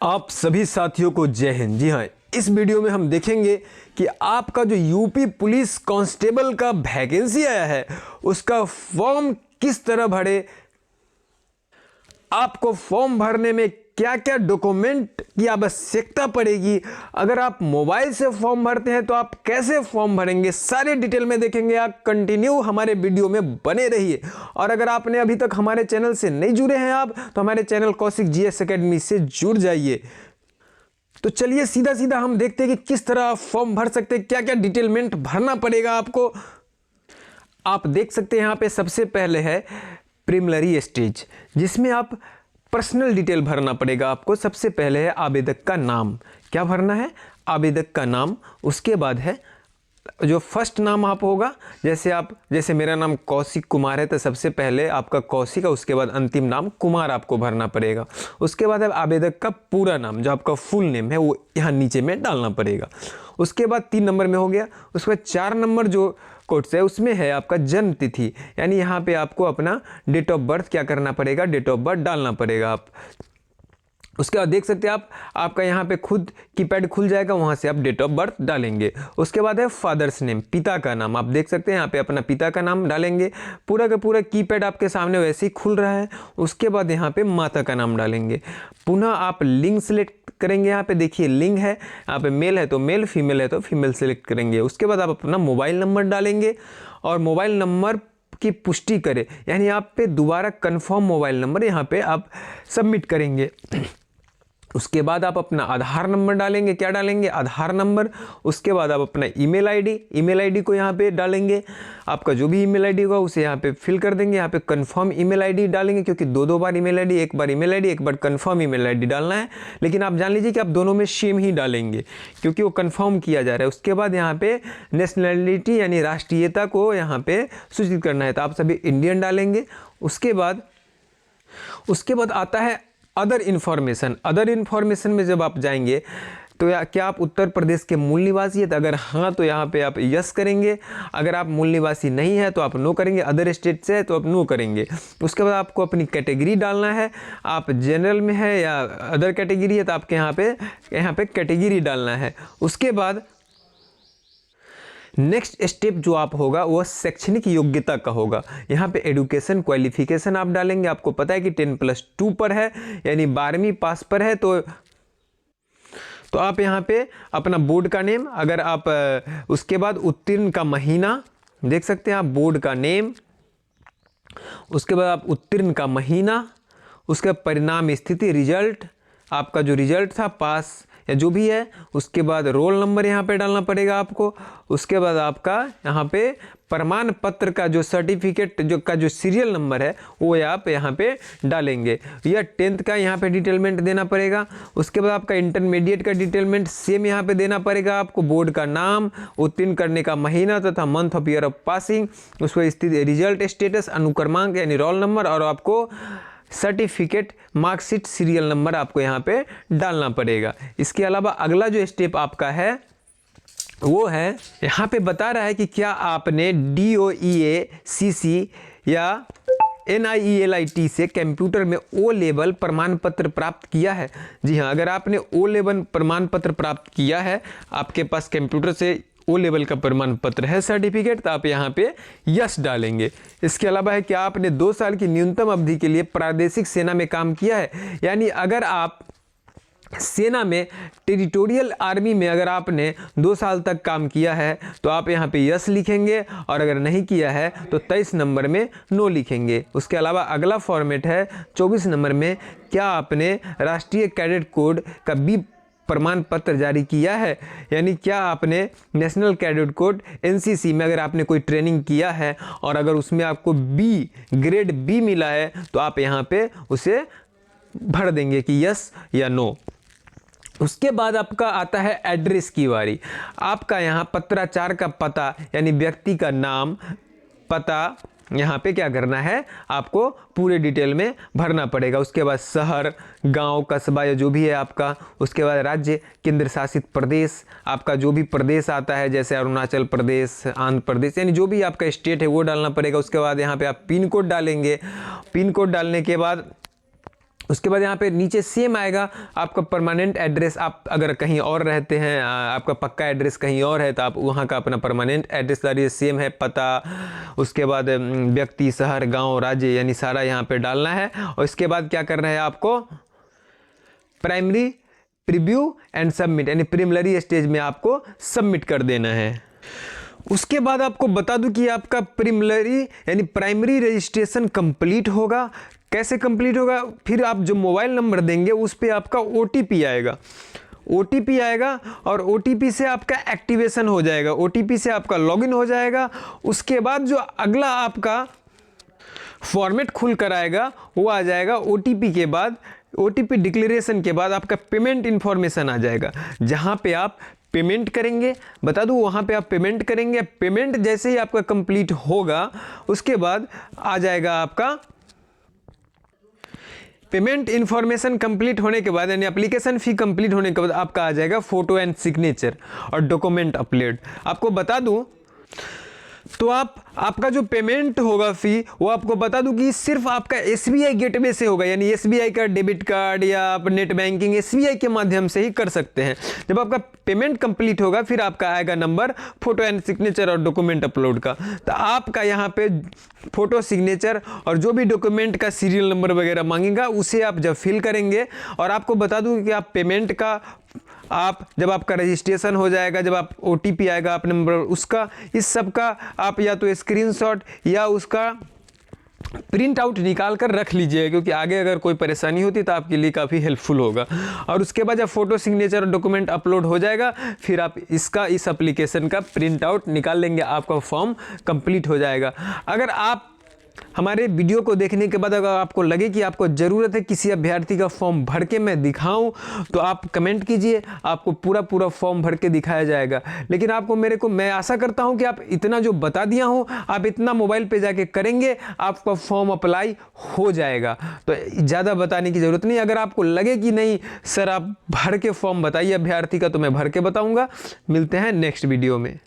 आप सभी साथियों को जय हिंद। जी हाँ, इस वीडियो में हम देखेंगे कि आपका जो यूपी पुलिस कांस्टेबल का वैकेंसी आया है उसका फॉर्म किस तरह भरे, आपको फॉर्म भरने में क्या क्या डॉक्यूमेंट की आवश्यकता पड़ेगी, अगर आप मोबाइल से फॉर्म भरते हैं तो आप कैसे फॉर्म भरेंगे, सारे डिटेल में देखेंगे। आप कंटिन्यू हमारे वीडियो में बने रहिए। और अगर आपने अभी तक हमारे चैनल से नहीं जुड़े हैं आप तो हमारे चैनल कौशिक जीएस एकेडमी से जुड़ जाइए। तो चलिए सीधा सीधा हम देखते हैं कि किस तरह आप फॉर्म भर सकते हैं, क्या क्या डिटेलमेंट भरना पड़ेगा आपको। आप देख सकते हैं यहाँ पे सबसे पहले है प्रीलिमिनरी स्टेज, जिसमें आप पर्सनल डिटेल भरना पड़ेगा आपको। सबसे पहले है आवेदक का नाम, क्या भरना है, आवेदक का नाम। उसके बाद है जो फर्स्ट नाम आप होगा, जैसे मेरा नाम कौशिक कुमार है तो सबसे पहले आपका कौशिक है, उसके बाद अंतिम नाम कुमार आपको भरना पड़ेगा। उसके बाद है आवेदक का पूरा नाम, जो आपका फुल नेम है वो यहाँ नीचे में डालना पड़ेगा। उसके बाद 3 नंबर में हो गया। उसके बाद 4 नंबर जो कोट्स है उसमें है आपका जन्म तिथि, यानी यहाँ पे आपको अपना डेट ऑफ बर्थ क्या करना पड़ेगा, डेट ऑफ बर्थ डालना पड़ेगा आप। उसके बाद देख सकते हैं आप, आपका यहाँ पे खुद कीपैड खुल जाएगा, वहाँ से आप डेट ऑफ बर्थ डालेंगे। उसके बाद है फादर्स नेम, पिता का नाम। आप देख सकते हैं यहाँ पे अपना पिता का नाम डालेंगे। पूरा का पूरा कीपैड आपके सामने वैसे ही खुल रहा है। उसके बाद यहाँ पे माता का नाम डालेंगे। पुनः आप लिंग सेलेक्ट करेंगे। यहाँ पे देखिए लिंग है, यहाँ पे मेल है तो मेल, फीमेल है तो फीमेल सेलेक्ट करेंगे। उसके बाद आप अपना मोबाइल नंबर डालेंगे और मोबाइल नंबर की पुष्टि करें, यानी आप पे दोबारा कंफर्म मोबाइल नंबर यहाँ पे आप सबमिट करेंगे। उसके बाद आप अपना आधार नंबर डालेंगे, क्या डालेंगे, आधार नंबर। उसके बाद आप अपना ईमेल आईडी को यहाँ पे डालेंगे। आपका जो भी ईमेल आईडी होगा उसे यहाँ पे फिल कर देंगे। यहाँ पे कंफर्म ईमेल आईडी डालेंगे, क्योंकि दो बार ईमेल आईडी, एक बार ईमेल आईडी, एक बार कंफर्म ईमेल आईडी डालना है। लेकिन आप जान लीजिए कि आप दोनों में सेम ही डालेंगे, क्योंकि वो कंफर्म किया जा रहा है। उसके बाद यहाँ पे नेशनलिटी यानी राष्ट्रीयता को यहाँ पे सूचित करना है, तो आप सभी इंडियन डालेंगे। उसके बाद आता है अदर इन्फॉर्मेशन में जब आप जाएंगे तो क्या आप उत्तर प्रदेश के मूल निवासी है, तो अगर हाँ तो यहाँ पे आप यस करेंगे। अगर आप मूल निवासी नहीं है तो आप नो करेंगे। अदर स्टेट से है तो आप नो करेंगे। उसके बाद आपको अपनी कैटेगरी डालना है, आप जनरल में है या अदर कैटेगरी है तो आपके यहाँ पे कैटेगरी डालना है। उसके बाद नेक्स्ट स्टेप जो आप होगा वो शैक्षणिक योग्यता का होगा। यहाँ पे एजुकेशन क्वालिफिकेशन आप डालेंगे। आपको पता है कि 10+2 पर है, यानी 12वीं पास पर है, तो आप यहाँ पे अपना बोर्ड का नेम, अगर आप उसके बाद उत्तीर्ण का महीना देख सकते हैं आप, बोर्ड का नेम, उसके बाद आप उत्तीर्ण का महीना, उसका परिणाम स्थिति, रिजल्ट, आपका जो रिजल्ट था पास या जो भी है, उसके बाद रोल नंबर यहाँ पे डालना पड़ेगा आपको। उसके बाद आपका यहाँ पे प्रमाण पत्र का जो सर्टिफिकेट जो सीरियल नंबर है वो आप यहाँ पे डालेंगे, या 10th का यहाँ पे डिटेलमेंट देना पड़ेगा। उसके बाद आपका इंटरमीडिएट का डिटेलमेंट सेम यहाँ पे देना पड़ेगा आपको, बोर्ड का नाम, उत्तीर्ण करने का महीना तथा month of year of passing, उसको स्थिति, रिजल्ट स्टेटस, अनुक्रमांक यानी रोल नंबर, और आपको सर्टिफिकेट मार्कशीट सीरियल नंबर आपको यहाँ पे डालना पड़ेगा। इसके अलावा अगला जो स्टेप आपका है वो है, यहाँ पे बता रहा है कि क्या आपने DOEACC या NIELIT से कंप्यूटर में O लेवल प्रमाण पत्र प्राप्त किया है। जी हाँ, अगर आपने O लेवल प्रमाण पत्र प्राप्त किया है, आपके पास कंप्यूटर से O लेवल का प्रमाण पत्र है, सर्टिफिकेट, तो आप यहाँ पे यस डालेंगे। इसके अलावा है कि आपने 2 साल की न्यूनतम अवधि के लिए प्रादेशिक सेना में काम किया है, यानी अगर आप सेना में टेरिटोरियल आर्मी में अगर आपने 2 साल तक काम किया है तो आप यहाँ पे यस लिखेंगे, और अगर नहीं किया है तो 23 नंबर में नो लिखेंगे। उसके अलावा अगला फॉर्मेट है 24 नंबर में, क्या आपने राष्ट्रीय कैडेट कोड का बी प्रमाण पत्र जारी किया है, यानी क्या आपने नेशनल कैडेट कोड NCC में अगर आपने कोई ट्रेनिंग किया है और अगर उसमें आपको ग्रेड बी मिला है तो आप यहाँ पे उसे भर देंगे कि यस या नो। उसके बाद आपका आता है एड्रेस की बारी। आपका यहाँ पत्राचार का पता यानी व्यक्ति का नाम, पता यहाँ पे क्या करना है, आपको पूरे डिटेल में भरना पड़ेगा। उसके बाद शहर, गांव, कस्बा या जो भी है आपका। उसके बाद राज्य, केंद्र शासित प्रदेश, आपका जो भी प्रदेश आता है जैसे अरुणाचल प्रदेश, आंध्र प्रदेश, यानी जो भी आपका स्टेट है वो डालना पड़ेगा। उसके बाद यहाँ पे आप पिन कोड डालेंगे। पिन कोड डालने के बाद उसके बाद यहाँ पे नीचे सेम आएगा आपका परमानेंट एड्रेस। आप अगर कहीं और रहते हैं, आपका पक्का एड्रेस कहीं और है, तो आप वहाँ का अपना परमानेंट एड्रेस डालिए, सेम है पता। उसके बाद व्यक्ति, शहर, गांव, राज्य, यानी सारा यहाँ पे डालना है। और इसके बाद क्या करना है आपको, प्राइमरी प्रीव्यू एंड सबमिट, यानी प्रीलिमिनरी स्टेज में आपको सबमिट कर देना है। उसके बाद आपको बता दूं कि आपका प्रीलिमिनरी यानी प्राइमरी रजिस्ट्रेशन कंप्लीट होगा। कैसे कंप्लीट होगा, फिर आप जो मोबाइल नंबर देंगे उस पर आपका OTP आएगा, OTP आएगा और OTP से आपका एक्टिवेशन हो जाएगा, OTP से आपका लॉगिन हो जाएगा। उसके बाद जो अगला आपका फॉर्मेट खुल कर आएगा वो आ जाएगा OTP के बाद, OTP डिक्लेरेशन के बाद आपका पेमेंट इन्फॉर्मेशन आ जाएगा, जहाँ पे आप पेमेंट करेंगे। बता दूं वहाँ पे आप पेमेंट करेंगे। पेमेंट जैसे ही आपका कंप्लीट होगा उसके बाद आ जाएगा आपका पेमेंट इन्फॉर्मेशन कंप्लीट होने के बाद, यानी एप्लीकेशन फ़ी कंप्लीट होने के बाद आपका आ जाएगा फ़ोटो एंड सिग्नेचर और डॉक्यूमेंट अपलोड। आपको बता दूं तो आपका जो पेमेंट होगा फ़ी, वो आपको बता दूं कि सिर्फ आपका SBI गेटवे से होगा, यानी SBI का डेबिट कार्ड या आप नेट बैंकिंग SBI के माध्यम से ही कर सकते हैं। जब आपका पेमेंट कंप्लीट होगा फिर आपका आएगा नंबर फोटो एंड सिग्नेचर और डॉक्यूमेंट अपलोड का। तो आपका यहाँ पे फोटो, सिग्नेचर और जो भी डॉक्यूमेंट का सीरियल नंबर वगैरह मांगेगा उसे आप जब फिल करेंगे, और आपको बता दूँ कि आप पेमेंट का जब आपका रजिस्ट्रेशन हो जाएगा, जब आप OTP आएगा आप नंबर उसका, इस सब का आप या तो स्क्रीनशॉट या उसका प्रिंट आउट निकाल कर रख लीजिए, क्योंकि आगे अगर कोई परेशानी होती तो आपके लिए काफ़ी हेल्पफुल होगा। और उसके बाद जब फोटो, सिग्नेचर और डॉक्यूमेंट अपलोड हो जाएगा फिर आप इस एप्लीकेशन का प्रिंट आउट निकाल लेंगे, आपका फॉर्म कंप्लीट हो जाएगा। अगर आप हमारे वीडियो को देखने के बाद अगर आपको लगे कि आपको ज़रूरत है किसी अभ्यर्थी का फॉर्म भर के मैं दिखाऊं, तो आप कमेंट कीजिए, आपको पूरा फॉर्म भर के दिखाया जाएगा। लेकिन मैं आशा करता हूं कि आप इतना जो बता दिया हूं आप इतना मोबाइल पे जाके करेंगे, आपका फॉर्म अप्लाई हो जाएगा। तो ज़्यादा बताने की ज़रूरत नहीं। अगर आपको लगे कि नहीं सर आप भर के फॉर्म बताइए अभ्यर्थी का, तो मैं भर के बताऊँगा। मिलते हैं नेक्स्ट वीडियो में।